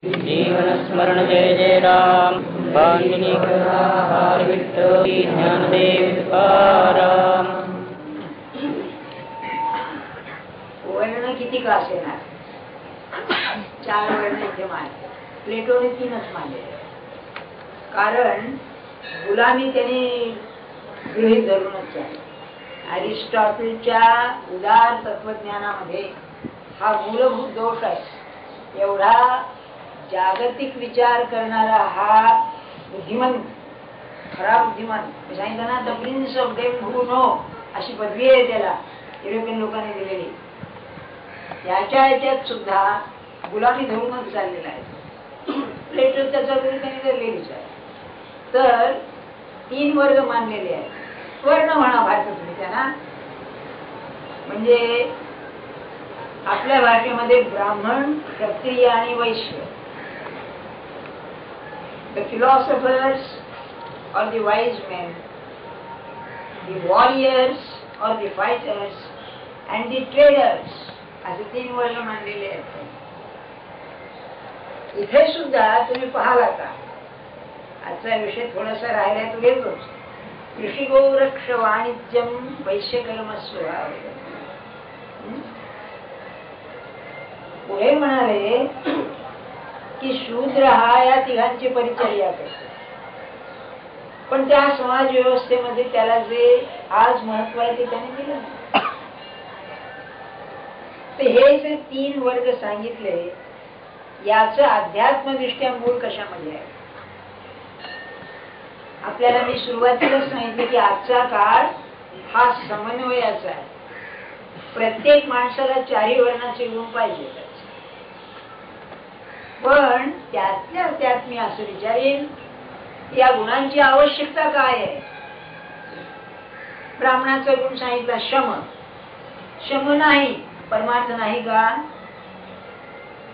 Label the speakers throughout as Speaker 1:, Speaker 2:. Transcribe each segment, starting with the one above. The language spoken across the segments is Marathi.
Speaker 1: जीवन स्मरण जय जय राम भांजनी हार विठ्ठल ज्ञानदेव तुकाराम.
Speaker 2: वर्ण किती का असेना, 4 वर्ण इथे मानले, प्लेटोने 3च मानले. कारण गुलामी त्याने गृहीत धरूनच आहे. अरिस्टॉटलच्या उदार तत्वज्ञानामध्ये हा मूलभूत दोष आहे. एवढा जागतिक विचार करणारा हा बुद्धिमान, खरा बुद्धिमान, सांगितलं ना, the prince of them who no अशी पदवी आहे त्याला युरोपियन लोकांनी दिलेली. याच्यात सुद्धा गुलामी धरूनच चाललेला आहे. प्लेटो त्याचा विरोध त्यांनी धरलेलीच आहे. तर 3 वर्ग मानलेले आहेत. वर्ण म्हणा भारतातून त्यांना, म्हणजे आपल्या भाषेमध्ये ब्राह्मण, क्षत्रिय आणि वैश्य. The philosophers or the wise men, the warriors or the fighters and the traders असे 3 वर्ग मानलेले आहेत. इथे सुद्धा तुम्ही पाहाल, आता आजचा विषय थोडासा राहिलाय तो घेतोच. कृषी गोरक्ष वाणिज्यम वैश्यकर्म स्वभाव. पुढे म्हणाले की शूद्र हा या तिघांची परिचर्या करतो, पण त्या समाज व्यवस्थेमध्ये त्याला जे आज महत्व आहे ते त्याने दिलं नाही. तर हे जे 3 वर्ग सांगितले, याच अध्यात्मदृष्ट्या मूळ कशामध्ये आहे? आपल्याला मी सुरुवातीलाच सांगितलं की आजचा काळ हा समन्वयाचा आहे. प्रत्येक माणसाला 4 वर्णाचे गुण पाहिजे. पण त्यातल्या त्यात मी असं विचारेन, या गुणांची आवश्यकता काय आहे? ब्राह्मणाचा गुण सांगितला शम. शम नाही, परमार्थ नाही का?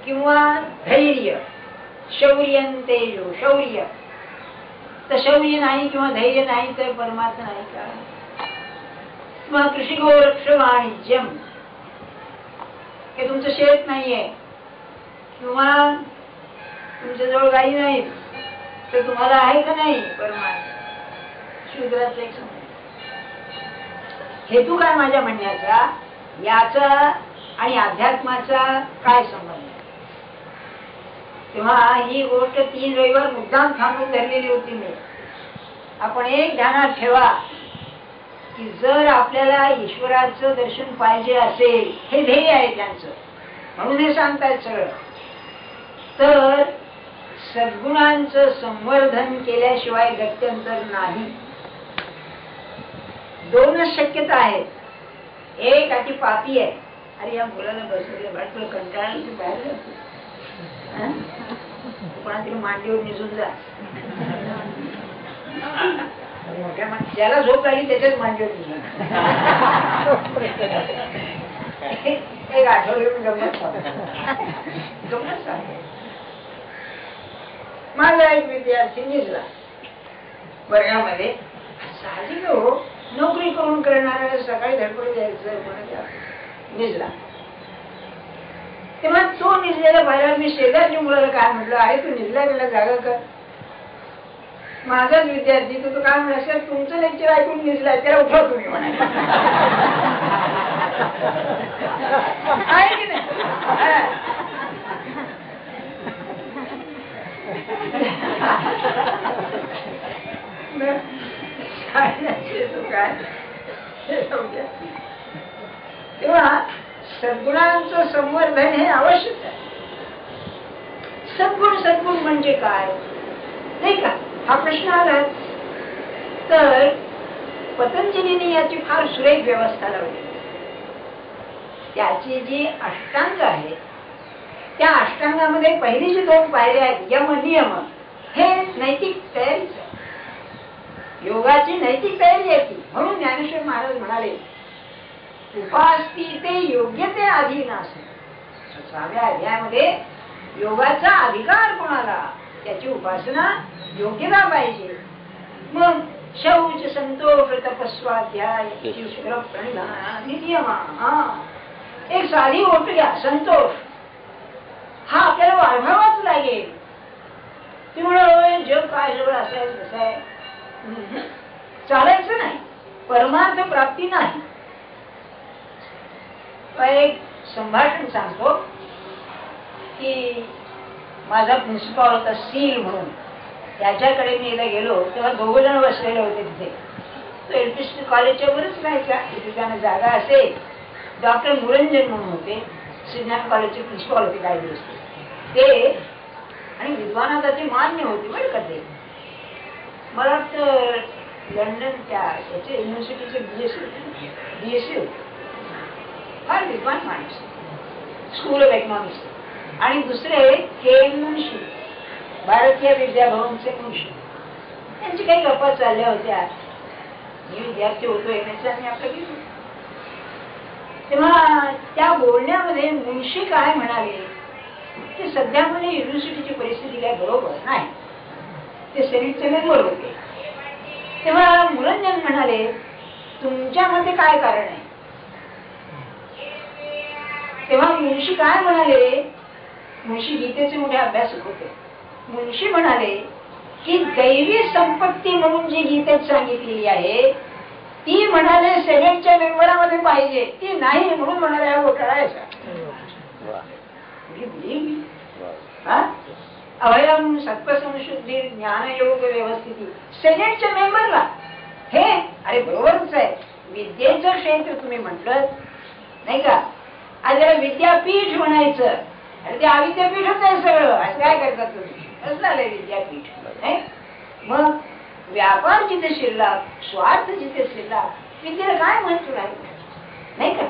Speaker 2: किंवा धैर्य, शौर्य तेजो, शौर्य. तर शौर्य नाही किंवा धैर्य नाही तर परमार्थ नाही का? किंवा कृषी गोरक्ष वाणिज्यम, हे तुमचं शेत नाहीये किंवा तुमच्या जवळ गाई नाही तर तुम्हाला आहे का नाही परमार्थ? शूद्राचा एक समज. हेतू काय माझ्या म्हणण्याचा? याचा आणि अध्यात्माचा काय संबंध आहे? तेव्हा ही गोष्ट 3 रविवार मुद्दाम थांबून धरलेली होती मी. आपण एक ध्यानात ठेवा की जर आपल्याला ईश्वराचं दर्शन पाहिजे असेल, हे ध्येय आहे त्यांचं, म्हणून हे सांगतायत सगळं, तर सद्गुणांचं संवर्धन केल्याशिवाय गत्यंतर नाही. 2च शक्यता आहेत. एक अति पापी आहे, अरे या मुलाला बसवले वाटलं कंटाळून बाहेर जातो, कोणातरी मांडीवर निघून जा. मोठ्या ज्याला झोप लागली त्याच्याच मांडीवर निघून. एक आठवड्यावरून गमत सांगते. माझा एक विद्यार्थी निजला वर्गामध्ये. साहजिक हो, नोकरी करून करणाऱ्याला सकाळी धडपड द्यायचं म्हणून निजला. तेव्हा तो निजलेला पाहिला. मी शेजारच्या मुलाला काय म्हटलं, आहे तू निजला गेला जागा कर. माझाच विद्यार्थी तो काय म्हणला, सर तुमचं लेक्चर ऐकून निजलाय, त्याला उठव तुम्ही म्हणाला. आहे की नाही? तेव्हा सद्गुणांचं संवर्धन हे आवश्यक आहे. सद्गुण म्हणजे काय नाही का, हा प्रश्न आला. तर पतंजलीने याची फार सुरेख व्यवस्था लावली. त्याची जी अष्टांग आहे, त्या अष्टांगामध्ये पहिली जी 2 पायऱ्या आहेत, यम नियम, हे नैतिक तयारीच आहे. योगाची नैतिक तयारी आहे ती. म्हणून ज्ञानेश्वर महाराज म्हणाले, उपासती ते योग्यते अधीन असे. 6व्या अध्यायामध्ये योगाचा अधिकार कोणाला, त्याची उपासना योग्यता पाहिजे. मग शौच संतोष तपस्वाध्याय नियमा, एक साधी गोष्ट घ्या, संतोष हा आपल्याला वाढवावाच लागेल. कसं आहे, चालायचं नाही, परमार्थ प्राप्ती नाही. एक संभाषण सांगतो की माझा प्रिन्सिपॉल होता सील म्हणून, त्याच्याकडे मी एकदा गेलो तेव्हा 2 जण बसलेले होते तिथे. तो एलपीसी कॉलेजच्या वरच राहायचा, तिथे त्यांना जागा असेल. डॉक्टर मुरंजन म्हणून होते, सिद्धार्थ कॉलेजचे प्रिन्सिपॉल होते काही दिवस ते, आणि विद्वानाची मान्य होती बरं का ते. मला वाटतं लंडनच्या याचे युनिव्हर्सिटीचे बीएससी होते, फार विद्वान माणूस, स्कूल ऑफ इकॉनॉमिक्स. आणि दुसरे के मुंशी, भारतीय विद्याभवनचे मुंशी. त्यांची काही गप्पा चालल्या होत्या. मी विद्यार्थी होतो येण्याचा आणि आपलं गेलो. तेव्हा त्या बोलण्यामध्ये मुंशी काय म्हणाले की सध्या म्हणजे युनिव्हर्सिटीची परिस्थिती काय बरोबर नाही. ते सेनेटचे मेंबर होते. तेव्हा मुरंजन म्हणाले तुमच्या मध्ये काय कारण आहे. तेव्हा मुंशी काय म्हणाले, मुंशी गीतेचे मोठे अभ्यासक होते. मुंशी म्हणाले की दैवी संपत्ती म्हणून जी गीतेत सांगितलेली आहे ती म्हणाले सेनेटच्या मेंबरामध्ये पाहिजे, ती नाही म्हणून म्हणाले हा घोटाळा आहे. अभयम सत्वसंशुद्धी ज्ञानयोग व्यवस्थिती सेनेटच्या मेंबरला हे, अरे बरोबरच आहे. विद्येचं क्षेत्र तुम्ही म्हटलं नाही का, आज त्याला विद्यापीठ म्हणायचं, अरे ते अविद्यापीठच आहे सगळं. असं काय करतात तुम्ही, कसं झालंय विद्यापीठ. मग व्यापार जिथे शिरला, स्वार्थ जिथे शिरला, विद्येला काय महत्व राहील नाही का.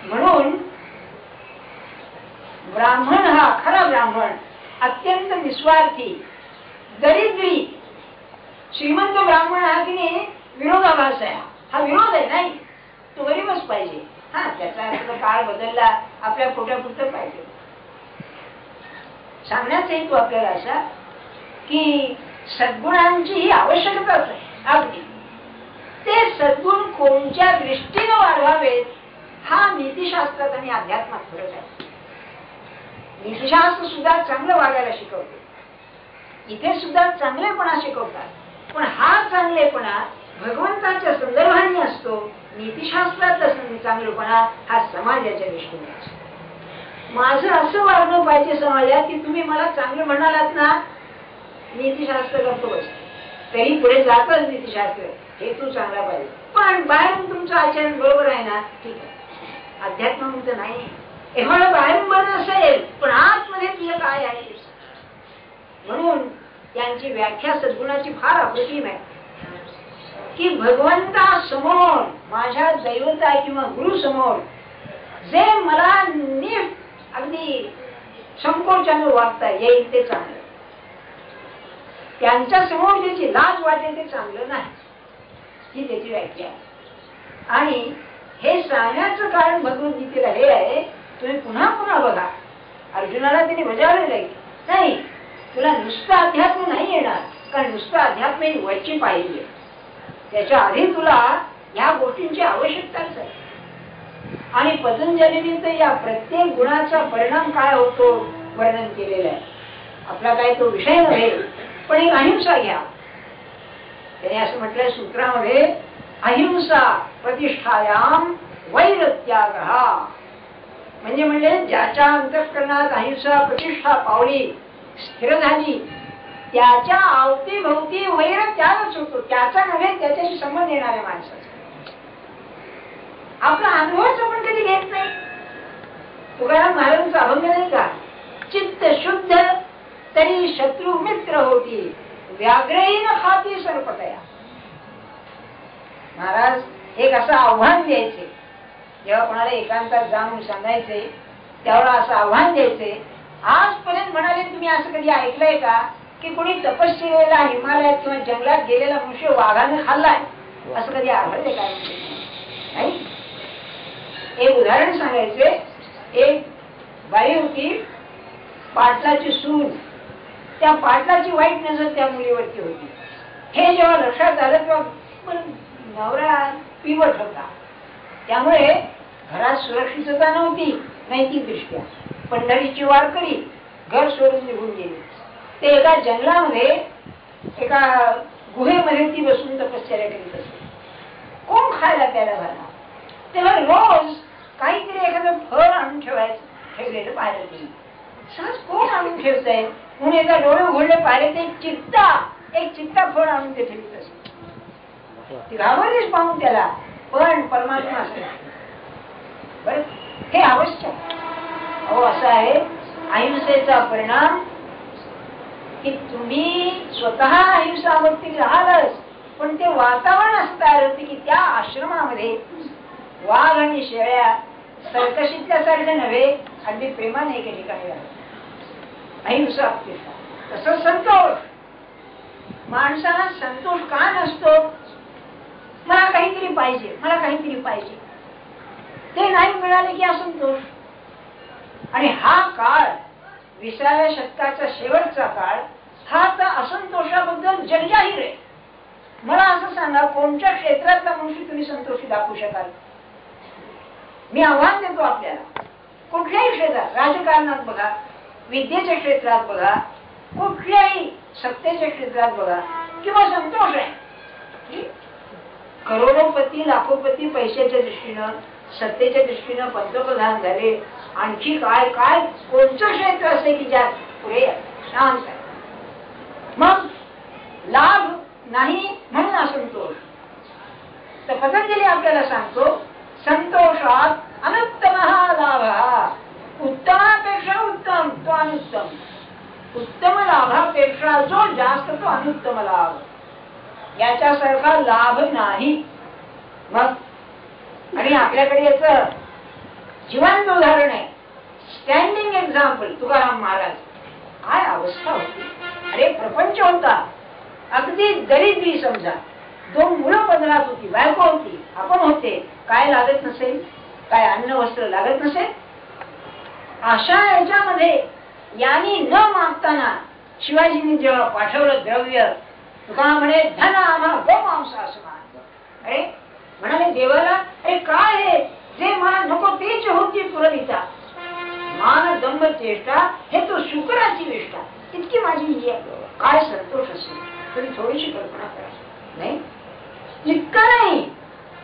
Speaker 2: म्हणून ब्राह्मण हा खरा ब्राह्मण अत्यंत निस्वार्थी, दरिद्री. श्रीमंत ब्राह्मण हा की नाही विरोधाभास आहे, हा विरोध आहे. नाही, तो गरीबच पाहिजे. हा, त्याचा अर्थ काळ बदलला, आपल्या पोटापुरतं पाहिजे. सांगण्याचा हेतू आपल्याला असा की सद्गुणांची ही आवश्यकताच आहे. अगदी ते सद्गुण कोणत्या दृष्टीने वाढवावेत हा नीतिशास्त्रात आणि अध्यात्मात फरक आहे. नीतिशास्त्र सुद्धा चांगलं वागायला शिकवते, इथे सुद्धा चांगलेपणा शिकवतात, पण हा चांगलेपणा भगवंताच्या संदर्भाने असतो. नीतिशास्त्रातला चांगलेपणा हा समाजाच्या दृष्टीने असतो. माझं असं वागणं पाहिजे समाजात की तुम्ही मला चांगलं म्हणालात ना, नीतिशास्त्र करतो बसतो, तरी पुढे जातच नीतिशास्त्र, हेतू चांगला पाहिजे. पण बाहेरून तुमचं आचरण बरोबर आहे ना, ठीक आहे. अध्यात्म म्हणतं नाही, एवढं बाहेरून बरं असेल पण आतमध्ये तुझं काय आहे. म्हणून त्यांची व्याख्या सद्गुणाची फार अप्रतिम आहे की भगवंता समोर, माझ्या दैवता किंवा गुरु समोर जे मला नीट अगदी संकोचाने वागता येईल ते चांगलं, त्यांच्या समोर ज्याची लाज वाटेल ते चांगलं नाही, ही त्याची व्याख्या आहे. आणि हे सांगण्याचं कारण भगवद्गीतेला हे आहे, तुम्ही पुन्हा पुन्हा बघा. अर्जुनाला तिने बजावलेलं आहे नाही, तुला नुसतं अध्यात्म नाही येणार, कारण नुसतं अध्यात्म ही वरची पाहिली आहे. त्याच्या आधी तुला ह्या गोष्टींची आवश्यकताच आहे. आणि पतंजलीने तर या प्रत्येक गुणाचा परिणाम काय होतो वर्णन केलेलं आहे. आपला काय तो विषय नव्हे, पण एक अहिंसा घ्या. त्याने असं म्हटलंय सूत्रामध्ये, अहिंसा प्रतिष्ठायाम वैरत्याग. म्हणजे ज्याच्या अंतःकरणात अहिंसा प्रतिष्ठा पावली, स्थिर झाली, त्याच्या अवतीभोवती वैर त्यागच होतो. त्याचा नव्हे, त्याच्याशी संबंध येणाऱ्या माणसाचा. आपला अनुभवच आपण कधी घेत नाही. तुकाराम महाराजांचा अभंग नाही का, चित्त शुद्ध तरी शत्रू मित्र होती, व्याघ्रहीन खाती सर्पतया. महाराज एक असं आव्हान द्यायचे, जेव्हा कोणाला एकांतात जाऊन सांगायचे त्यावेळेला असं आव्हान द्यायचे. आजपर्यंत म्हणाले तुम्ही असं कधी ऐकलंय का की कोणी तपश्चर्येला हिमालयात किंवा जंगलात गेलेला मनुष्य वाघाने खाल्लाय, असं कधी आढळले काय नाही. एक उदाहरण सांगायचे. एक बाई होती, पाटलाची सून. त्या पाटलाची वाईट नजर त्या मुलीवरती होती. हे जेव्हा लक्षात आलं तेव्हा नवरा पिवट होता, त्यामुळे घरात सुरक्षितता नव्हती नैतिक दृष्ट्या. पंढरीची वारकरी घर सोडून निघून गेली. ते एका जंगलामध्ये एका गुहेमध्ये ती बसून तपश्चर्या करीत असते. कोण खायला प्यायला घालणार? तेव्हा रोज काहीतरी एखादं फळ आणून ठेवलेलं पाहिलं नाही. सहज कोण आणून ठेवतंय म्हणून एकदा डोळे उघडले पाहिले ते एक चित्ता फळ आणून ते ठेवत असते. ती घाबरलीच पाहून त्याला, पण परमात्मा असं बरं हे आवश्यक. अहो असं आहे अहिंसेचा परिणाम की तुम्ही स्वतः अहिंसावरती राहालच, पण ते वातावरण असं तयार होते की त्या आश्रमामध्ये वाघ आणि शेळ्या सर्कशीतल्या सारखे नव्हे, अगदी प्रेमाने एके ठिकाणी राहतात. अहिंसा तसं संतोष. माणसाला संतोष का नसतो? मला काहीतरी पाहिजे, मला काहीतरी पाहिजे, ते नाही मिळाले की असंतोष. आणि हा काळ 20व्या शतकाचा शेवटचा काळ हा तर असंतोषाबद्दल जगजाहीर आहे. मला असं सांगा कोणत्या क्षेत्रातला मनुष्य तुम्ही संतोषी दाखवू शकाल? मी आव्हान देतो आपल्याला, कुठल्याही क्षेत्रात, राजकारणात बघा, विद्येच्या क्षेत्रात बघा, कुठल्याही सत्तेच्या क्षेत्रात बघा, किंवा संतोष आहे. करोडोपती लाखोपती पैशाच्या दृष्टीनं, सत्तेच्या दृष्टीनं पंतप्रधान झाले, आणखी काय काय कोणतं क्षेत्र असे की ज्यात पुढे शांत आहे. मग लाभ नाही म्हणून असंतोष. तर पतंजली आपल्याला सांगतो संतोषात अनुत्तम लाभ, उत्तमापेक्षा उत्तम तो अनुत्तम, उत्तम लाभापेक्षा जो जास्त तो अनुत्तम लाभ, याच्यासारखा लाभ नाही. मग आणि आपल्याकडे याच जिवंत उदाहरण आहे, स्टँडिंग एक्झाम्पल तुकाराम महाराज. काय अवस्था होती, अरे प्रपंच होता अगदी दरिद्री, समजा 2 मुलं 15 होती, बायको होती, आपण होते, काय लागत नसेल, काय अन्न वस्त्र लागत नसेल. अशा याच्यामध्ये यांनी न मागताना शिवाजींनी जेव्हा पाठवलं द्रव्य, तुका म्हणे धन आम्हा गोमांसा समान. अरे म्हणाले देवाला, अरे काय आहे जे मला नको तेच होती पुरविता, मान दंभ चेष्टा हे तो शुक्राची विष्ठा. इतकी माझी काय संतोष असेल तुम्ही थोडीशी कल्पना करा. नाही इतकं नाही,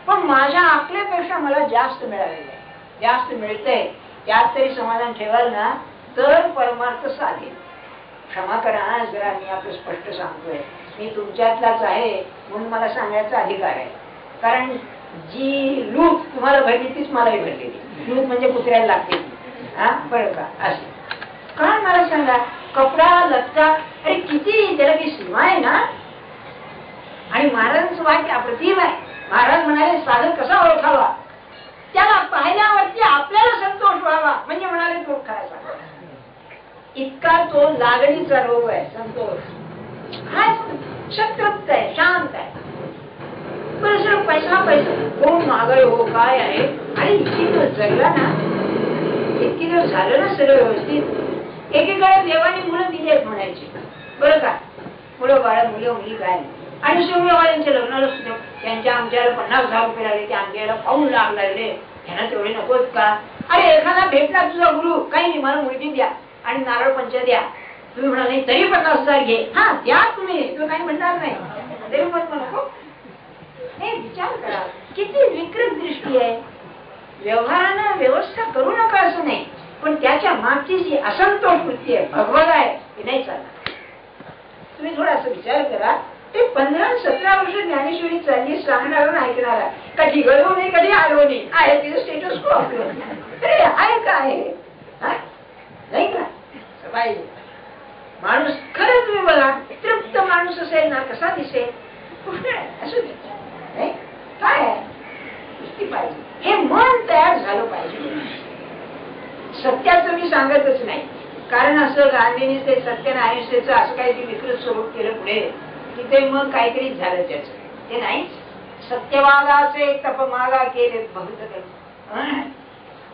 Speaker 2: पण माझ्या आकलेपेक्षा मला जास्त मिळालेलं आहे, जास्त मिळतंय, त्यात तरी समाधान ठेवाल ना तर परमार्थ साधेल. क्षमा करा जरा मी आपलं स्पष्ट सांगतोय, मी तुमच्यातलाच आहे म्हणून मला सांगायचा अधिकार आहे. कारण जी लूट तुम्हाला भरली तीच मलाही भरलेली. लूट म्हणजे कुत्र्याला लागते, हा बरं का असे. कारण मला सांगा कपडा लत्ता, अरे किती त्याला की सीमा आहे ना. आणि महाराजांचं वाक्य अप्रतिम आहे. महाराज म्हणाले साधक कसा ओळखावा, त्याला पाहिल्यावरती आपल्याला संतोष व्हावा, म्हणजे म्हणाले तो खरा साधक. इतका तो लागणीचा रोग आहे संतोष. हा शत्रुक्त आहे, शांत आहे. पण सर पैसा पैसा कोण महागाई हो काय आहे, आणि इतकी दिवस जगला ना, इतकी दिवस झालं ना सगळं व्यवस्थित. एकेकाळी देवाने मुलं दिली आहेत म्हणायची, बरं का, मुलं बाळ मुलं मुली काय. आणि शिववाल्यांच्या लग्नाला सुद्धा त्यांच्या आमच्याला 50,000 रुपये लागले, ते आमच्याला पाऊन लाख लागले, त्यांना तेवढे नकोत का. अरे एखादा भेटला तुझा गुरु, काही नाही मला मुलगी द्या आणि नारळ पंच द्या. तुम्ही म्हणाल नाही तरी 50,000 घे, हा द्या तुम्ही, तो काही म्हणणार नाही, तरी पण नको. हे विचार करा किती विकृत दृष्टी आहे. व्यवहारानं व्यवस्था करू नका असं नाही, पण त्याच्या मागची जी असंतोष वृत्ती आहे, भगवत आहे, हे नाही चालणार. तुम्ही थोडासा विचार करा. ते 15-17 वर्ष ज्ञानेश्वरी चालली, सांगणार ऐकणार, कधी गलो नाही कधी आलो नाही, आहे तिचं स्टेटस को आपलं. अरे आहे काय नाही का पाहिजे. माणूस खरं तुम्ही बघा, तृप्त माणूस असेल ना कसा दिसेल, कृष्ण असू दे, नाही काय आहे नुसती पाहिजे. हे मन तयार झालं पाहिजे. सत्याचं मी सांगतच नाही, कारण असं गांधींनी ते सत्य आणि अहिंसेचं असं काहीतरी विकृत स्वरूप केलं पुढे, तिथे मग काहीतरीच झालं त्याच. ते नाही सत्यवादाचे तपमागा केले बहुत.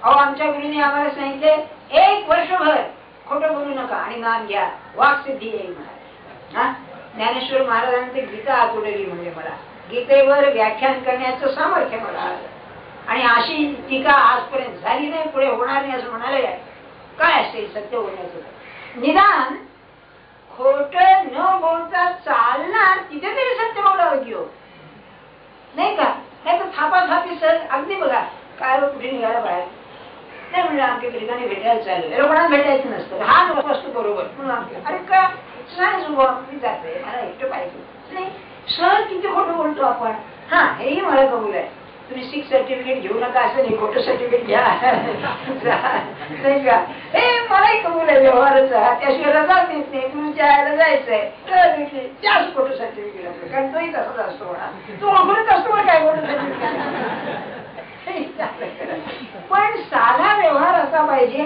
Speaker 2: अहो आमच्या गुरुने आम्हाला सांगितले 1 वर्षभर खोटं बोलू नका आणि नाम घ्या, वाक सिद्धी येईल मला. ज्ञानेश्वर महाराजांचे गीता आतुडली, म्हणजे मला गीतेवर व्याख्यान करण्याचं सामर्थ्य मला आलं. आणि अशी टीका आजपर्यंत झाली नाही, पुढे होणार नाही असं म्हणाले. काय असेल सत्य बोलण्याचं निदान खोट न बोलता चालणार तिथे तरी सत्य बोलावं की हो, नाही का? नाही तर थापाथापी सर अगदी बघा काय कुठे निघाला बाहेर नाही म्हणजे आमच्या ठिकाणी भेटायला चाललं, लोकांना भेटायचं नसतं, हा वस्तू बरोबर म्हणून आमच्या अरे का नाही मी जाते मला एकटं पाहिजे नाही. सर किती खोटं बोलतो आपण. हा हेही मला कबूल आहे, तुम्ही 6 सर्टिफिकेट घेऊ नका असं नाही, खोटं सर्टिफिकेट घ्या नाही का? हे मलाही कबूल आहे व्यवहाराचा, त्याशिवाय रजा देत नाही, तुमच्या यायला जायचंय त्याच खोटं सर्टिफिकेट असतं, कारण तोही तसाच असतो म्हणा, तो अगोदरच असतो मला काय खोटं सर्टिफिकेट. पण साधा व्यवहार असा पाहिजे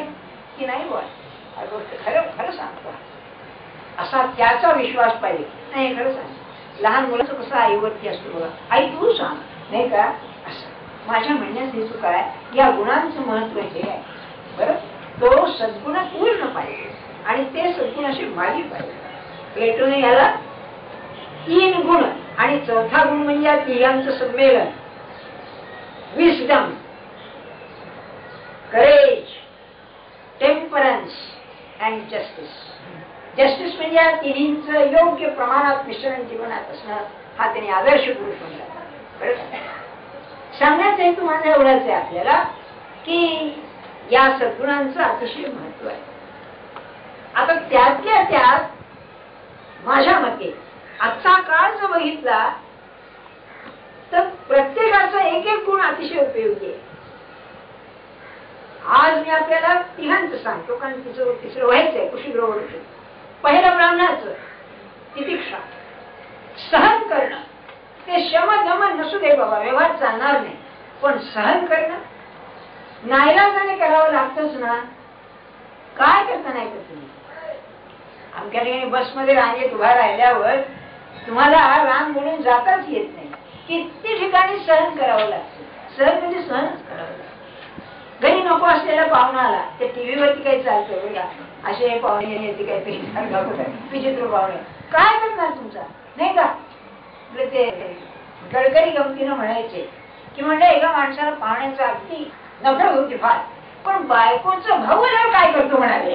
Speaker 2: की नाही बोल गोष्ट खरं खरं सांगतो असा त्याचा विश्वास पाहिजे. नाही खरं सांग, लहान मुलाचं कसं आईवरती असतो बघा, आई तू सांग नाही का असं. माझ्या म्हणण्याचा हेतू काय, या गुणांचं महत्व हे आहे बरं, तो सद्गुण पूर्ण पाहिजे आणि ते सद्गुण असे मागे पाहिजे. प्लेटोने याला 3 गुण आणि 4था गुण म्हणजे या तिघांचं संमेलन, wisdom, courage, temperance and justice. Justice म्हणजे या तिन्हींचं योग्य प्रमाणात मिश्रण जीवनात असणं, हा त्याने आदर्श पुरुष म्हणला. सांगण्याचा हेतू माझा एवढाच आहे आपल्याला की या सद्गुणांचं अतिशय महत्व आहे. आता त्यातल्या त्यात माझ्या मते आजचा काळ जर बघितला तर प्रत्येकाचा एक एक गुण अतिशय उपयोगी आहे. आज मी आपल्याला तिघांचं सांगतो कारण तिसरं व्हायचंय कुशीग्रह. पहिलं ब्राह्मणाचं तितिक्षा, सहन करणं, ते शम दम नसू दे बाबा, व्यवहार चालणार नाही पण सहन करणं नाईलाजाने करावं लागतच ना, काय करता नाही करत तुम्ही. आमच्या ठिकाणी बसमध्ये रांगेत उभा राहिल्यावर तुम्हाला रांग म्हणून जाताच येत नाही, किती ठिकाणी सहन करावं लागतं. सहन म्हणजे सहनच करावं लागतं. घरी नको असलेला पाहुणा आला, ते टीव्ही वरती काही चालतं बघा, असे पाहुणे येते काहीतरी विचित्र पाहुणे, काय करणार तुमचा नाही का. ते गडकरी गमतीनं म्हणायचे की म्हणजे एका माणसाला पाहुण्याचं अगदी नफरत होती फार, पण बायकोचं भाऊ आल्यावर काय करतो म्हणाले.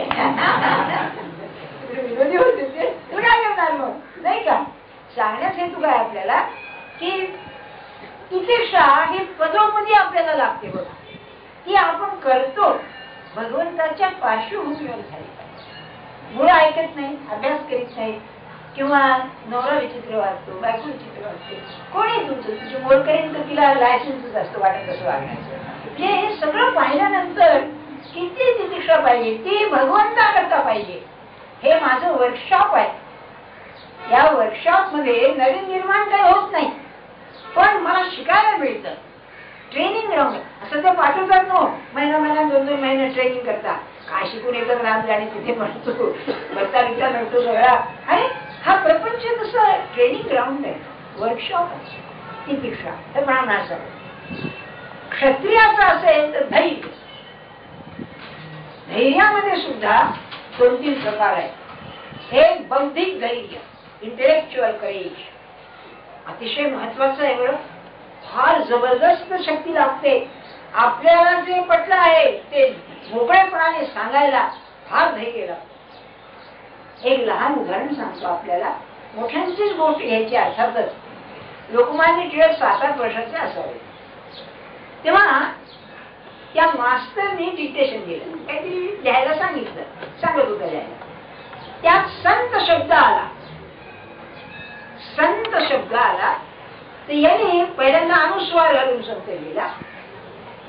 Speaker 2: विरोधी होते ते काय करणार मग नाही का. सांगण्याच हेतू काय आपल्याला की तितिक्षा ही पदोपदी आपल्याला लागते बघा, ती आपण करतो भगवंताच्या पार्श्वभूमीवर झाली पाहिजे. मुलं ऐकत नाही, अभ्यास करीत नाही, किंवा नवरा विचित्र वागतो, बायको विचित्र वागते, कोणी तुमचं तुझी मोड करेन तर तिला लायसन्सच असतं वाटत कसं वागण्याचं. म्हणजे हे सगळं पाहिल्यानंतर किती तितिक्षा पाहिजे, ती भगवंताकरता पाहिजे. हे माझं वर्कशॉप आहे, या वर्कशॉप मध्ये नवीन निर्माण काही होत नाही पण मला शिकायला मिळतं. ट्रेनिंग ग्राउंड असं ते पाठवतात नो, महिना 2-2 महिने ट्रेनिंग करता, काय शिकून येतात राम जाणे तिथे म्हणतो बसता बिकता मिळतो सगळा. आणि हा प्रपंच तसं ट्रेनिंग ग्राउंड आहे, वर्कशॉप आहे. तितिक्षा तर ब्राह्मणाचं, क्षत्रियाचं असेल तर धैर्य. धैर्यामध्ये सुद्धा 2-3 प्रकार आहेत. एक बौद्धिक धैर्य, इंटेलेक्च्युअल करेज, अतिशय महत्वाचं आहे बरं. फार जबरदस्त शक्ती लागते आपल्याला, जे पटलं आहे ते मोकळेपणाने सांगायला फार धैर्य लागतं. एक लहान उदाहरण सांगतो आपल्याला, मोठ्यांचीच गोष्ट घ्यायची अर्थातच. लोकमान्य टिळक 7-8 वर्षाचे असावे तेव्हा त्या मास्तरने डिक्टेशन दिलं, काहीतरी लिहायला सांगितलं, सांगत होतं लिहायला. त्यात संत शब्द आला, संत शब्द आला तर याने पहिल्यांदा अनुस्वार घालून संत लिहिला,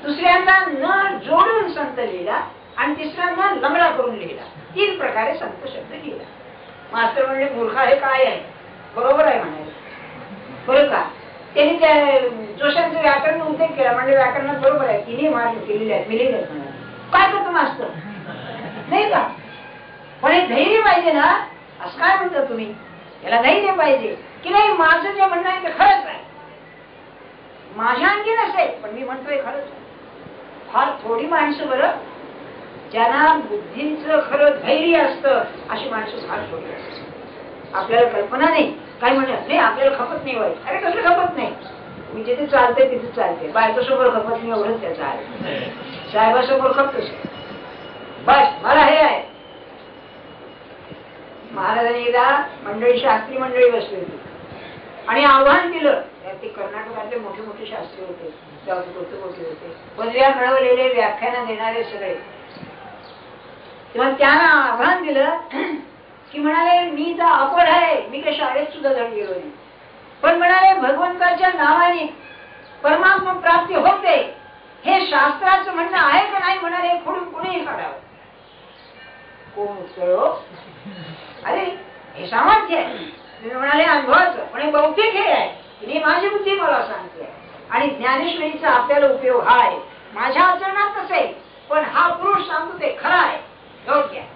Speaker 2: दुसऱ्यांदा न जोडून संत लिहिला आणि तिसऱ्यांदा लंगडा करून लिहिला. 3 प्रकारे संत शब्द लिहिला. मास्तर म्हणजे मूर्खा हे काय आहे, बरोबर आहे म्हणाले बरं का. त्यांनी त्या जोशांचं व्याकरण उल्लेख केला, म्हणजे व्याकरणात बरोबर आहे, 3 मार्ग केलेले आहेत, मिलेले आहेत म्हणाले. काय करतो मास्तर नाही का. पण हे धैर्य पाहिजे ना, असं काय म्हणता तुम्ही, याला धैर्य पाहिजे की नाही. माझं जे म्हणणं आहे ते खरंच आहे, माझ्या अंगी नसेल पण मी म्हणतोय खरंच आहे. फार थोडी माणसं बरं ज्यांना बुद्धीचं खरं धैर्य असतं, अशी माणसं फार थोडी असतात. आपल्याला कल्पना नाही, काय म्हणत नाही आपल्याला खपत नाही वाईट. अरे कसं खपत नाही, मी जिथे चालते तिथे चालते, बायकोसमोर खपत नाही एवढंच त्याचं आहे, साहेबासमोर खपतोच बस. मला हे आहे महाराजांनी एकदा मंडळी, शास्त्री मंडळी बसली होती आणि आव्हान दिलं. ते कर्नाटकातले मोठे मोठे शास्त्री होते, होते, पदव्या मिळवलेले, व्याख्यान देणारे सगळे. तेव्हा त्यांना आव्हान दिलं की म्हणाले, मी तर अपढ आहे, मी काही शाळेत सुद्धा धड गेलो नाही, पण म्हणाले भगवंताच्या नावाने परमात्मा प्राप्ती होते हे शास्त्राचं म्हणणं आहे का नाही म्हणाले, खोडून कोणीही काढावं. कोण उत्तर? अरे हे सामर्थ्य आहे. तुम्ही म्हणाले अनुभवाचं, पण हे बौद्धिक हे आहे, ही माझी बुद्धी मला सांगते. आणि ज्ञानेश्वरीचा आपल्याला उपयोग हा आहे. माझ्या आचरणात नसेल, पण हा पुरुष सांगतो ते खरं आहे, योग्य आहे.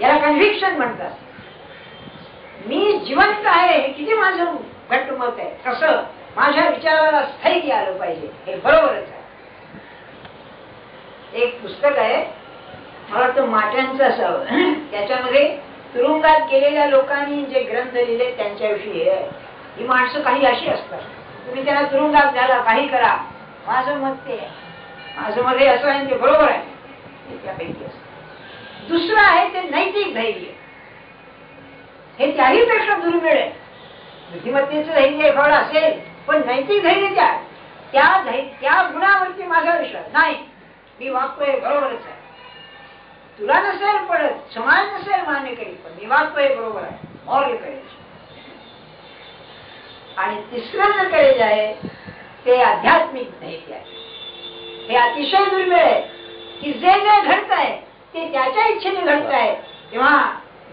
Speaker 2: याला कन्व्हिक्शन म्हणतात. मी जिवंत आहे हे किती माझं घट्ट मत आहे, कसं माझ्या विचाराला स्थैर्य आलं पाहिजे, हे बरोबरच आहे. एक पुस्तक आहे, मला वाटतं माट्यांचं असावं, त्याच्यामध्ये तुरुंगात गेलेल्या लोकांनी जे ग्रंथ लिहिले त्यांच्याविषयी आहे. ही माणसं काही अशी असतात, तुम्ही त्यांना तुरुंगात घाला, काही करा, माझं मत ते आहे, माझं मत हे असं आहे, ते बरोबर आहे, त्यापैकी असतं. दुसरं आहे ते नैतिक धैर्य, हे त्याही पेक्षा दुर्मिळ आहे. बुद्धिमत्तेचं धैर्य फळ असेल, पण नैतिक धैर्य त्या गुणावरती माझा विश्वास नाही, मी वागतोय बरोबरच आहे. तुला नसेल पडत, समाज नसेल मान्य करी, पण मी वागतोय बरोबर आहे, मौर्य करेज. आणि तिसरं जे करेज आहे ते आध्यात्मिक धैर्य आहे. हे अतिशय दुर्मिळ आहे की जे जे घडत आहे ते त्याच्या इच्छेने घडत आहे, तेव्हा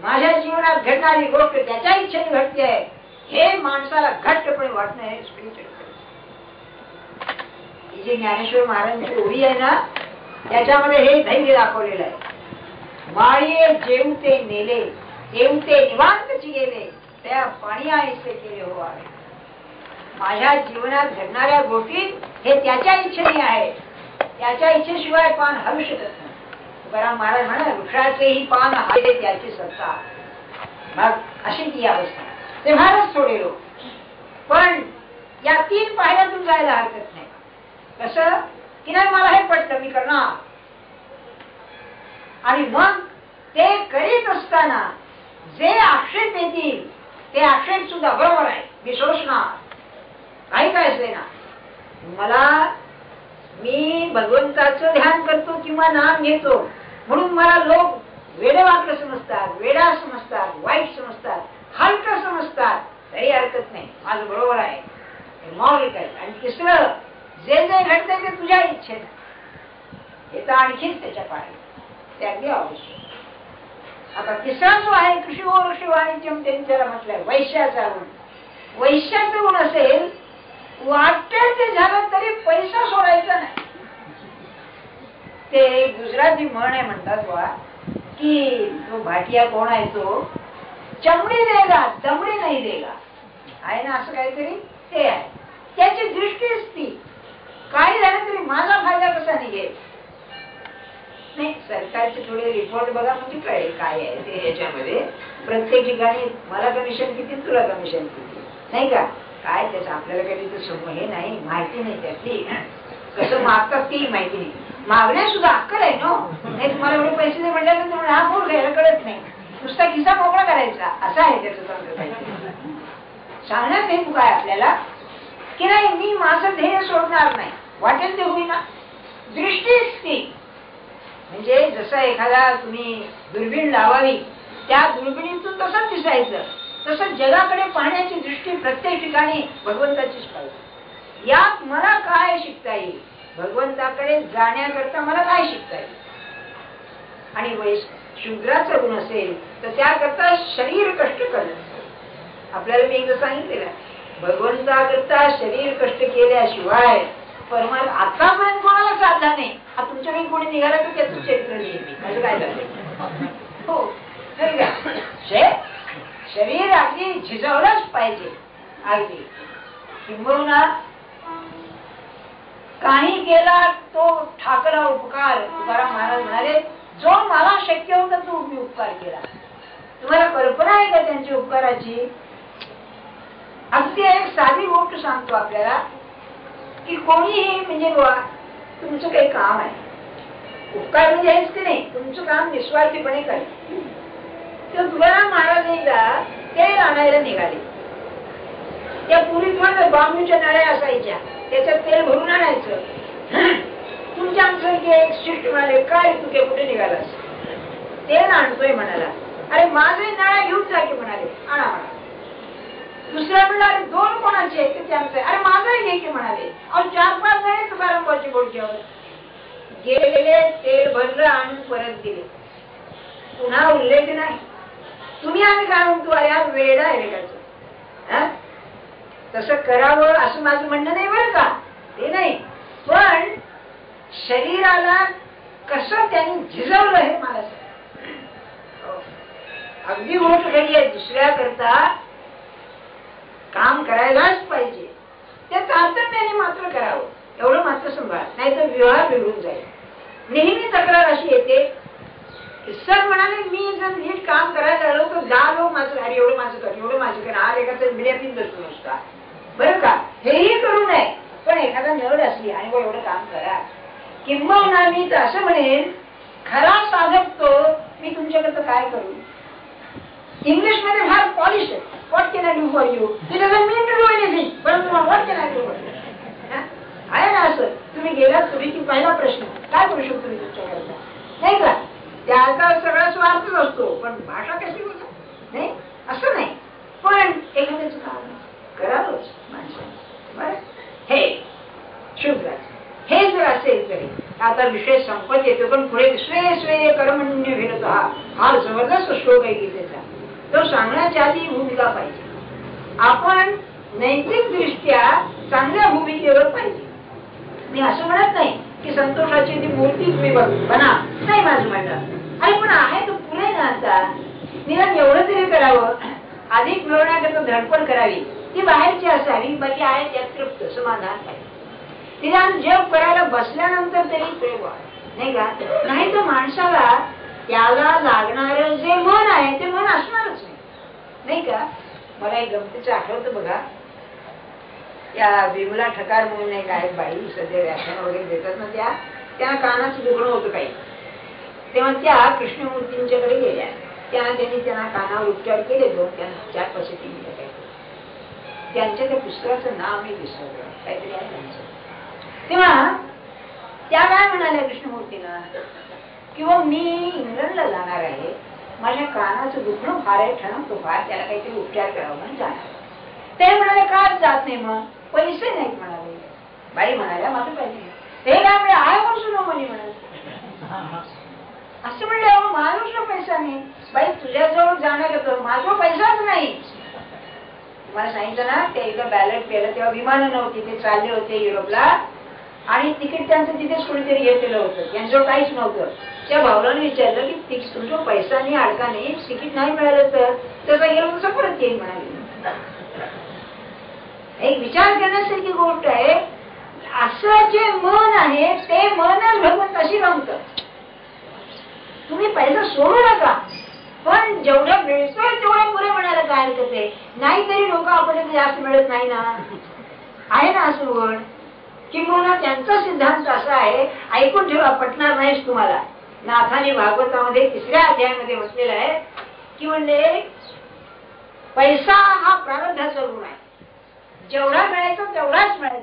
Speaker 2: माझ्या जीवनात घडणारी गोष्ट त्याच्या इच्छेने घडते आहे, हे माणसाला घट्टपणे वाटणं हे स्पिरिच्युअल. ही जी ज्ञानेश्वर महाराजांची ओवी आहे ना, त्याच्यामध्ये हे धैर्य दाखवलेलं आहे. माळीये जेवते नेले, जेवते निवांतची गेले, त्या पाणी आईसे केले हो आहे. माझ्या जीवनात घडणाऱ्या गोष्टी हे त्याच्या इच्छेने आहे, त्याच्या इच्छेशिवाय पान हलू शकत नाही. तुकाराम महाराज म्हणा, वृक्षाचेही पान हले त्याची सत्ता. मग अशी ती अवस्था ते फारच थोडे लोक, पण या 3 पायऱ्यातून जायला हरकत नाही. कसं की नाही, मला हे पटलं, मी करणार. आणि मग ते करीत असताना जे आक्षेप येतील ते आक्षेप सुद्धा बरोबर आहे, मी सोसणार, काही काय असले ना. मी भगवंताचं ध्यान करतो किंवा नाम घेतो म्हणून मला लोक वेडवाकडं समजतात, वेडा समजतात, वाईट समजतात, हलकं समजतात, तरी हरकत नाही, माझं बरोबर आहे, मौलिक आहे. आणि तिसरं, जे जे घडतंय ते तुझ्या इच्छेने, हे तर आणखीच त्याच्या पाहिजे, ते अगदी आवश्यक. आता तिसरा जो आहे कृषी ऋषी वाणिज्यम, त्यांनी त्याला म्हटलंय वैश्याचा गुण. वैश्याचा गुण असेल, वाटते ते झालं तरी पैसा सोडायचा नाही. ते गुजराती म्हण आहे, म्हणतात वा की तो भाटिया कोण आहे, तो चमडी देगा दमडी नाही देगा, आहे ना असं काहीतरी. ते आहे त्याची दृष्टीच ती, काही झालं तरी माझा फायदा कसा निघेल. नाही, सरकारचे थोडे रिपोर्ट बघा म्हणजे कळेल काय आहे ते. याच्यामध्ये प्रत्येक ठिकाणी मला कमिशन किती, तुला कमिशन किती, नाही का, काय त्याचं आपल्याला काही हे नाही, माहिती नाही त्यातली, कसं मागतात ती माहिती नाही. मागण्या सुद्धा अक्कल आहे ना. नाही, तुम्हाला एवढे पैसे दे म्हटल्यानंतर तुम्हाला हा फोड घ्यायला कळत नाही, नुसता खिसा मोकळा करायचा, असं आहे त्याचं तंत्र. सांगण्यात हे काय आपल्याला की नाही, मी माझं ध्येय सोडणार नाही, वाटेल ते होईना. दृष्टीच ती, म्हणजे जसं एखादा तुम्ही दुर्बीण लावावी, त्या दुर्बिणीतून तसंच दिसायचं, तसं जगाकडे पाहण्याची दृष्टी प्रत्येक ठिकाणी भगवंताचीच पाहिजे. यात मला काय शिकता येईल, भगवंताकडे जाण्याकरता मला काय शिकता येईल. आणि शूद्राचा गुण असेल तर त्याकरता शरीर कष्ट करणं. आपल्याला मी एकदा सांगितलेलं, भगवंताकरता शरीर कष्ट केल्याशिवाय परमात्मा आतापर्यंत कोणाला साधला नाही. आता तुमच्याकडे कोणी निघाला तर त्याचं चरित्र लिहिली, असं काय झालं हो, शरीर अगदी झिजवलंच पाहिजे. अगदी किंबहुना काही केला तो ठाकरा उपकार. तुकाराम महाराज म्हणाले, जो मला शक्य होता तो मी उपकार केला. तुम्हाला कल्पना आहे का त्यांची उपकाराची? अगदी एक साधी गोष्ट सांगतो आपल्याला की कोणीही म्हणजे तुमचं काही काम आहे, उपकार म्हणजे हेच की नाही, तुमचं काम निस्वार्थीपणे करेल. तर तुकाराम महाराज एकदा तेल आणायला निघाले. त्या पुरीत मध्ये बांबूच्या नळ्या असायच्या, त्याच्यात तेल भरून आणायचं. तुमच्या आमचं एक शिष्ट म्हणाले, काय तू के कुठे निघालास? तेल आणतोय म्हणाला. अरे माझे नळ्या घेऊन जा की म्हणाले. आणा म्हणा. दुसऱ्या म्हणला, अरे 2 कोणाचे आहेत? ते त्यांचे. अरे माझाही घे की म्हणाले. अहो 4-5 जण तुकारामबाची बोलक्यावर गेलेले, तेल भरलं, आणून परत दिले. पुन्हा उल्लेख नाही. तुम्ही आम्ही काय म्हणतो, अरे हा वेडा आहे रेखाचं, तसं करावं असं माझं म्हणणं नाही बरं का, ते नाही. पण शरीराला कसं त्यांनी झिजवलं हे मला अगदी मोठ घडी आहे. दुसऱ्या करता काम करायलाच पाहिजे, ते तारतम्याने मात्र करावं, एवढं मात्र सांभाळ, नाही तर विवाह बिघडून जाईल. नेहमी तक्रार अशी येते, सर म्हणाले मी जर नीट काम करायला आलो तर 10 लोक माझं, अरे एवढं माझं कर, एवढं माझं कर, आज एखादा बिड्यापीत बसतो नुसता, बरं का, हेही करू नये. पण एखादा नड असली आणि एवढं काम करा. किंबहुना मी तर असं म्हणेन, खरा साधक तो, मी तुमच्याकडे काय करू. इंग्लिश मध्ये फार पॉलिश आहे. What can I do for you? It doesn't mean to do anything, पण what can I do for you आहे ना. असं तुम्ही गेलात तुम्ही की पहिला प्रश्न, काय करू शकतो मी तुमच्याकरता, नाही का. त्याचा सगळा स्वार्थच असतो, पण भाषा कशी बोलतात, नाही असं नाही. पण एखाद्याचं काम करावंच माणसाने, बरं. हे शुभ्राचं हे जर असेल तरी आता विषय संपत येतो, पण पुढे स्वे स्वे कर्मण्य विरत हा जबरदस्त श्लोक आहे गीतेचा. तो सांगण्याच्या आधी भूमिका पाहिजे. आपण नैतिक दृष्ट्या चांगल्या भूमिकेवर पाहिजे. मी असं म्हणत नाही की संतोषाची ती मूर्ती तुम्ही बना, नाही माझं म्हणणं. अरे पण आहे तो पुरे ना, आता निदान एवढं तरी करावं, अधिक मिळवण्याकरता धडपड करावी, ती बाहेरची असावी, बाकी आहे त्यात तृप्त समाधान पाहिजे. निदान जप करायला बसल्यानंतर तरी प्रेम, नाही का. नाही तर माणसाला त्याला लागणार जे मन आहे ते मन असणारच नाही, नाही का. मला एक गमतीचं आठवतं बघा, या विमला ठकार म्हणून एक आहेत बाई, सध्या व्याख्यान वगैरे देतात ना, त्या कानाचं दुखणं होतं काही. तेव्हा त्या कृष्णमूर्तींच्याकडे गेल्या. त्यांनी त्यांना कानावर उपचार केले. 2-4 पैसे दिले. त्यांच्या त्या पुस्तकाचं नाव मी विसरलं, काहीतरी आहे त्यांचं. तेव्हा त्या काय म्हणाल्या कृष्णमूर्तींना, किंवा मी इंग्लंडला जाणार आहे, माझ्या कानाचं दुखणं फार आहे, ठणकतो फार, त्याला काहीतरी उपचार करावा म्हणून जाणार. ते म्हणाले का जात नाही, मग पैसे नाहीत म्हणाले. बाई म्हणाल्या माझं पैसे नाही. ते काय म्हणजे आहे म्हणून सुनो म्हणे म्हणाले. असं म्हणलं माझा पैसा नाही. बाई तुझ्याजवळ जाणार येतो, माझा पैसाच नाही. मला सांगितलं ना, ते एकदा बॅलेट केलं तेव्हा विमानं नव्हती, ते चालले होते युरोपला, आणि तिकीट त्यांचं तिथेच कोणीतरी घेतलेलं होतं, त्यांच्यावर काहीच नव्हतं. त्या भावलाने विचारलं की तुमचा पैसा नाही, अडका नाही, तिकीट नाही मिळालं तर त्याचा गेलं तसं परत येईल म्हणाले. एक विचार करण्यासारखी गोष्ट आहे. असं जे मन आहे ते मनच भगवंत अशी रमतं. तुम्ही पैसा सोडू नका, पण जेवढं मिळतोय तेवढं पुरे म्हणायला काय हरकत आहे. नाहीतरी लोक आपण जास्त मिळत नाही ना, आहे ना असं वड. किंवा त्यांचा सिद्धांत असा आहे, ऐकून ठेवा, पटणार नाहीच तुम्हाला. नाथाने भागवतामध्ये 3ऱ्या अध्यायामध्ये म्हटलेलं आहे की म्हणजे पैसा हा प्रारब्धाचा ऋण आहे. जेवढा मिळायचा तेवढाच मिळायचा.